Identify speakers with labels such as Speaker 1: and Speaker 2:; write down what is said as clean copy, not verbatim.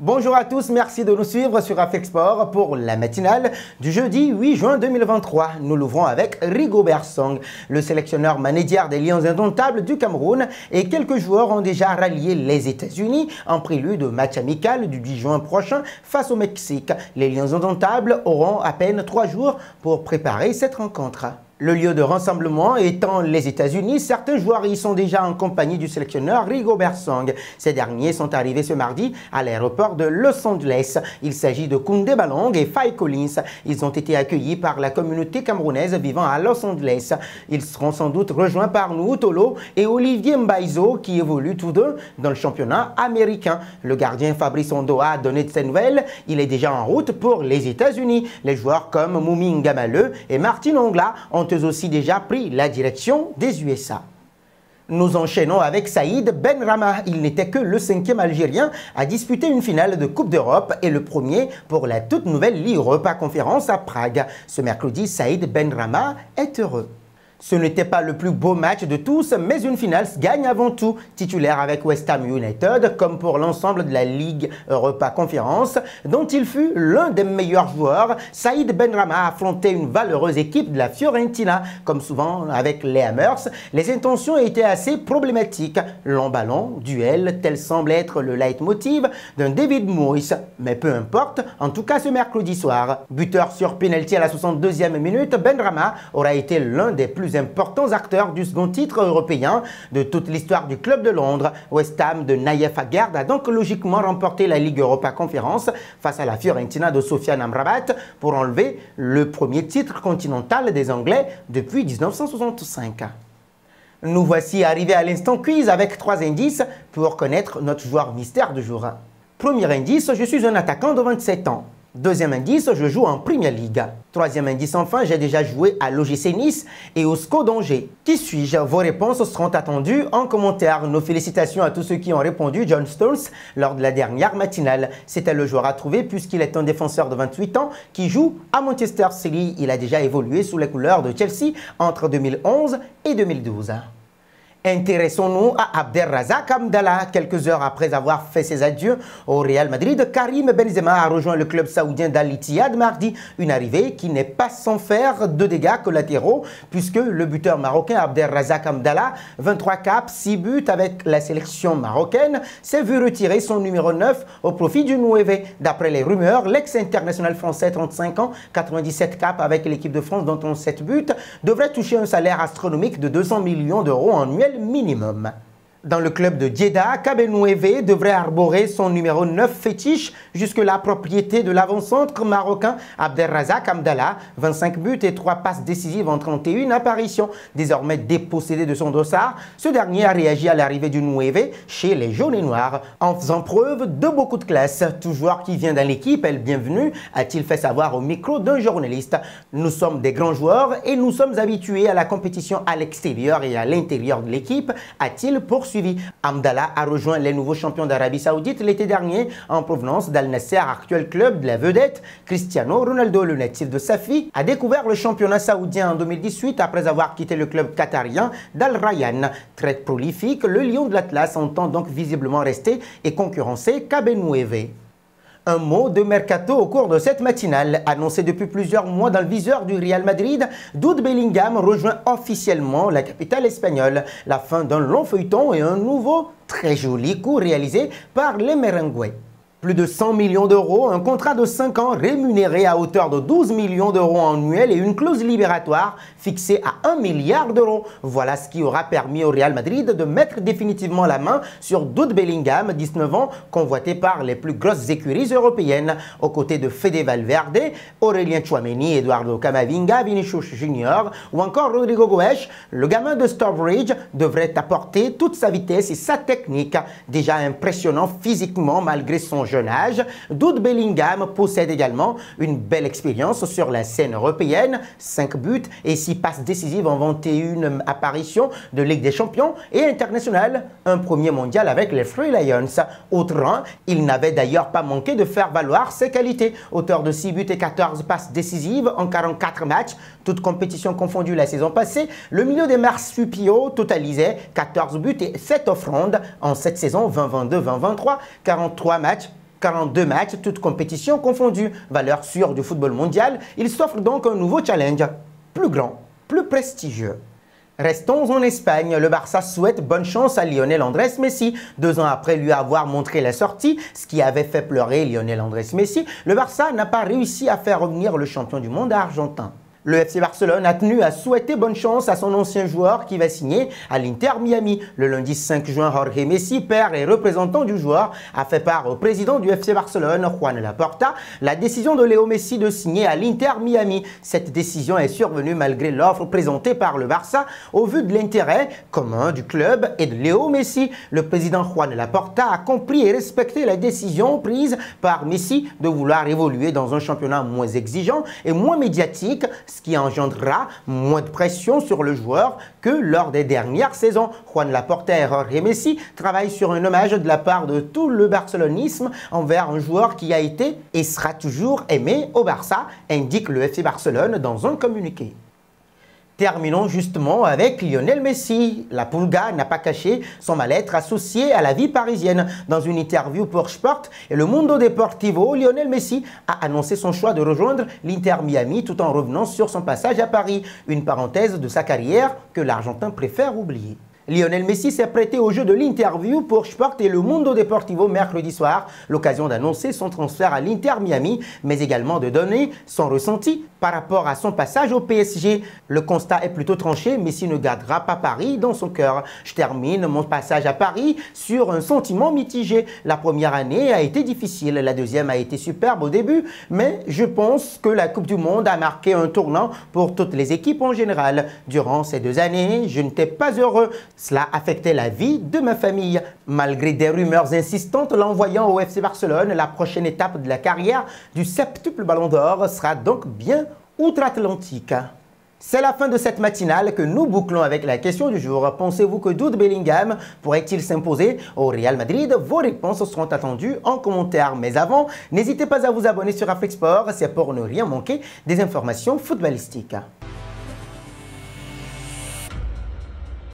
Speaker 1: Bonjour à tous, merci de nous suivre sur Afexport pour la matinale du jeudi 8 juin 2023. Nous l'ouvrons avec Rigobert Song, le sélectionneur manédière des Lions indomptables du Cameroun, et quelques joueurs ont déjà rallié les États-Unis en prélude au match amical du 10 juin prochain face au Mexique. Les Lions indomptables auront à peine 3 jours pour préparer cette rencontre. Le lieu de rassemblement étant les États-Unis, certains joueurs y sont déjà en compagnie du sélectionneur Rigobert Song. Ces derniers sont arrivés ce mardi à l'aéroport de Los Angeles. Il s'agit de Koundé Balong et Faye Collins. Ils ont été accueillis par la communauté camerounaise vivant à Los Angeles. Ils seront sans doute rejoints par Noutolo et Olivier Mbaizo qui évoluent tous deux dans le championnat américain. Le gardien Fabrice Ondoa a donné de ses nouvelles. Il est déjà en route pour les États-Unis. Les joueurs comme Moumi Ngamaleu et Martin Ongla ont aussi déjà pris la direction des USA. Nous enchaînons avec Saïd Benrahma. Il n'était que le 5e Algérien à disputer une finale de Coupe d'Europe et le premier pour la toute nouvelle Ligue Europa Conférence à Prague. Ce mercredi, Saïd Benrahma est heureux. Ce n'était pas le plus beau match de tous, mais une finale gagne avant tout. Titulaire avec West Ham United, comme pour l'ensemble de la Ligue Europa Conférence, dont il fut l'un des meilleurs joueurs, Saïd Benrahma a affronté une valeureuse équipe de la Fiorentina. Comme souvent avec les Hammers, les intentions étaient assez problématiques. Long ballon, duel, tel semble être le leitmotiv d'un David Moyes. Mais peu importe, en tout cas ce mercredi soir. Buteur sur penalty à la 62e minute, Benrahma aura été l'un des plus importants acteurs du second titre européen de toute l'histoire du club de Londres. West Ham de Nayef Aguerd a donc logiquement remporté la Ligue Europa Conférence face à la Fiorentina de Sofiane Amrabat pour enlever le premier titre continental des Anglais depuis 1965. Nous voici arrivés à l'instant quiz avec 3 indices pour connaître notre joueur mystère du jour. Premier indice, je suis un attaquant de 27 ans. Deuxième indice, je joue en Premier League. Troisième indice enfin, j'ai déjà joué à l'OGC Nice et au SCO d'Angers. Qui suis-je? Vos réponses seront attendues en commentaire. Nos félicitations à tous ceux qui ont répondu John Stones lors de la dernière matinale. C'était le joueur à trouver puisqu'il est un défenseur de 28 ans qui joue à Manchester City. Il a déjà évolué sous les couleurs de Chelsea entre 2011 et 2012. Intéressons-nous à Abderrazak Hamdallah. Quelques heures après avoir fait ses adieux au Real Madrid, Karim Benzema a rejoint le club saoudien d'Al Ittihad mardi. Une arrivée qui n'est pas sans faire de dégâts collatéraux puisque le buteur marocain Abderrazak Hamdallah, 23 caps, 6 buts avec la sélection marocaine, s'est vu retirer son numéro 9 au profit du Nueve. D'après les rumeurs, l'ex-international français 35 ans, 97 caps avec l'équipe de France dont 7 buts, devrait toucher un salaire astronomique de 200 millions d'euros annuels minimum. Dans le club de Jeddah, Kabenouévé devrait arborer son numéro 9 fétiche, jusque-là propriété de l'avant-centre marocain Abderrazak Hamdallah, 25 buts et 3 passes décisives en 31 apparitions. Désormais dépossédé de son dossard, ce dernier a réagi à l'arrivée du Nueve chez les jaunes et noirs, en faisant preuve de beaucoup de classe. Tout joueur qui vient dans l'équipe est le bienvenu, a-t-il fait savoir au micro d'un journaliste. Nous sommes des grands joueurs et nous sommes habitués à la compétition à l'extérieur et à l'intérieur de l'équipe, a-t-il poursuivi. Hamdallah a rejoint les nouveaux champions d'Arabie Saoudite l'été dernier en provenance d'Al Nasser, actuel club de la vedette. Cristiano Ronaldo, le natif de Safi, a découvert le championnat saoudien en 2018 après avoir quitté le club qatarien d'Al Rayyan. Très prolifique, le lion de l'Atlas entend donc visiblement rester et concurrencer Kabenouévé. Un mot de mercato au cours de cette matinale. Annoncé depuis plusieurs mois dans le viseur du Real Madrid, Jude Bellingham rejoint officiellement la capitale espagnole. La fin d'un long feuilleton et un nouveau très joli coup réalisé par les Merengues. Plus de 100 millions d'euros, un contrat de 5 ans rémunéré à hauteur de 12 millions d'euros annuels et une clause libératoire fixée à 1 milliard d'euros. Voilà ce qui aura permis au Real Madrid de mettre définitivement la main sur Jude Bellingham, 19 ans, convoité par les plus grosses écuries européennes. Aux côtés de Fede Valverde, Aurélien Tchouaméni, Eduardo Camavinga, Vinicius Junior ou encore Rodrigo Goes, le gamin de Stourbridge devrait apporter toute sa vitesse et sa technique. Déjà impressionnant physiquement malgré son jeune âge, Jude Bellingham possède également une belle expérience sur la scène européenne, 5 buts et 6 passes décisives en 21 apparitions de Ligue des Champions et internationale, un premier mondial avec les Free Lions. Autre rang, il n'avait d'ailleurs pas manqué de faire valoir ses qualités, auteur de 6 buts et 14 passes décisives en 44 matchs, toutes compétitions confondues la saison passée. Le milieu des marsupiaux totalisait 14 buts et 7 offrandes en cette saison 2022-2023, 43 matchs, 42 matchs, toutes compétitions confondues. Valeur sûre du football mondial, il s'offre donc un nouveau challenge, plus grand, plus prestigieux. Restons en Espagne. Le Barça souhaite bonne chance à Lionel Andrés Messi. 2 ans après lui avoir montré la sortie, ce qui avait fait pleurer Lionel Andrés Messi, le Barça n'a pas réussi à faire revenir le champion du monde argentin. Le FC Barcelone a tenu à souhaiter bonne chance à son ancien joueur qui va signer à l'Inter Miami. Le lundi 5 juin, Jorge Messi, père et représentant du joueur, a fait part au président du FC Barcelone, Juan Laporta, la décision de Léo Messi de signer à l'Inter Miami. Cette décision est survenue malgré l'offre présentée par le Barça au vu de l'intérêt commun du club et de Léo Messi. Le président Juan Laporta a compris et respecté la décision prise par Messi de vouloir évoluer dans un championnat moins exigeant et moins médiatique, ce qui engendrera moins de pression sur le joueur que lors des dernières saisons. Juan Laporta et Jorge Messi travaillent sur un hommage de la part de tout le barcelonisme envers un joueur qui a été et sera toujours aimé au Barça, indique le FC Barcelone dans un communiqué. Terminons justement avec Lionel Messi. La Pulga n'a pas caché son mal-être associé à la vie parisienne. Dans une interview pour Sport et le Mundo Deportivo, Lionel Messi a annoncé son choix de rejoindre l'Inter Miami tout en revenant sur son passage à Paris. Une parenthèse de sa carrière que l'Argentin préfère oublier. Lionel Messi s'est prêté au jeu de l'interview pour Sport et le Mundo Deportivo mercredi soir, l'occasion d'annoncer son transfert à l'Inter Miami, mais également de donner son ressenti par rapport à son passage au PSG. Le constat est plutôt tranché, Messi ne gardera pas Paris dans son cœur. Je termine mon passage à Paris sur un sentiment mitigé. La première année a été difficile, la deuxième a été superbe au début, mais je pense que la Coupe du Monde a marqué un tournant pour toutes les équipes en général. Durant ces 2 années, je n'étais pas heureux. Cela affectait la vie de ma famille. Malgré des rumeurs insistantes l'envoyant au FC Barcelone, la prochaine étape de la carrière du septuple Ballon d'Or sera donc bien outre-Atlantique. C'est la fin de cette matinale que nous bouclons avec la question du jour. Pensez-vous que Jude Bellingham pourrait-il s'imposer au Real Madrid? Vos réponses seront attendues en commentaire. Mais avant, n'hésitez pas à vous abonner sur Afrique Sport, c'est pour ne rien manquer des informations footballistiques.